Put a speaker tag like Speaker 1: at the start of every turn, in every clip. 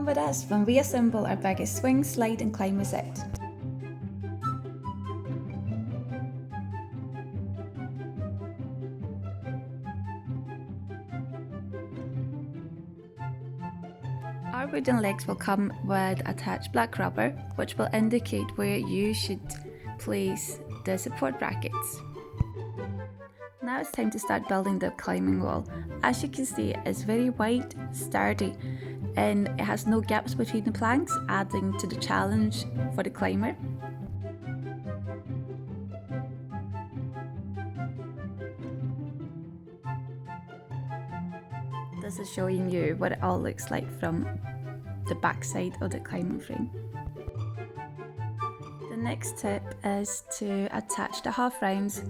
Speaker 1: with us when we assemble our biggest swing, slide and climber set. Our wooden legs will come with attached black rubber, which will indicate where you should place the support brackets. Now it's time to start building the climbing wall. As you can see, it's very wide, sturdy, and it has no gaps between the planks, adding to the challenge for the climber. This is showing you what it all looks like from the back side of the climbing frame. The next tip is to attach the half rounds,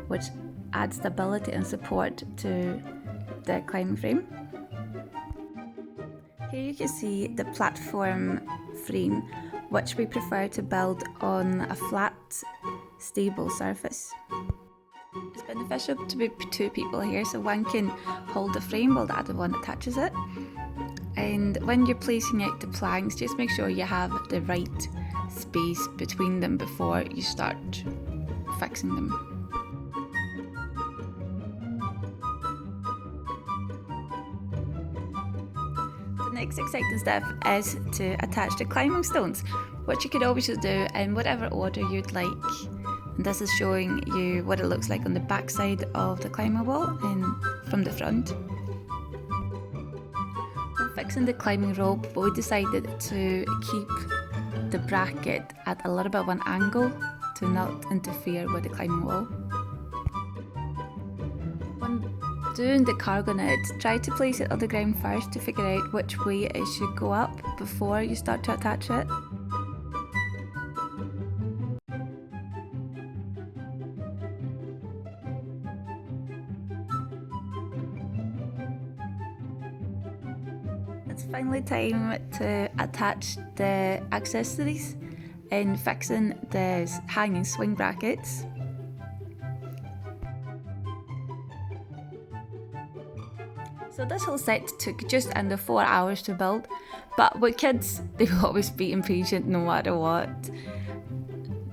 Speaker 1: which adds stability and support to the climbing frame. Here you can see the platform frame, which we prefer to build on a flat, stable surface. It's beneficial to be two people here, so one can hold the frame while the other one attaches it. And when you're placing out the planks, just make sure you have the right space between them before you start fixing them. The next exciting step is to attach the climbing stones, which you could always do in whatever order you'd like. And this is showing you what it looks like on the back side of the climbing wall and from the front. When fixing the climbing rope, we decided to keep the bracket at a little bit of an angle to not interfere with the climbing wall. When doing the cargo net, try to place it on the ground first to figure out which way it should go up before you start to attach it. It's finally time to attach the accessories and fixing the hanging swing brackets. So this whole set took just under 4 hours to build, but with kids, they will always be impatient no matter what.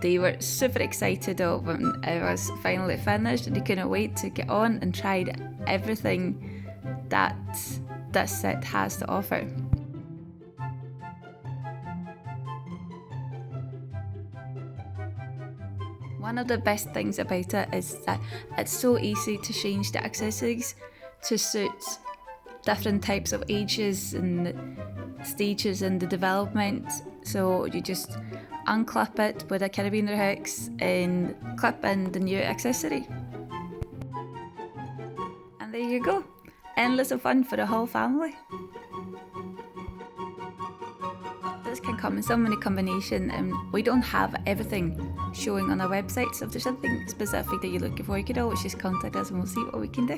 Speaker 1: They were super excited when it was finally finished, and they couldn't wait to get on and try everything that this set has to offer. One of the best things about it is that it's so easy to change the accessories to suit different types of ages and stages in the development. So you just unclip it with a carabiner hooks and clip in the new accessory. And there you go. Endless of fun for the whole family. This can come in so many combinations, and we don't have everything showing on our website, so if there's something specific that you're looking for, you could always just contact us and we'll see what we can do.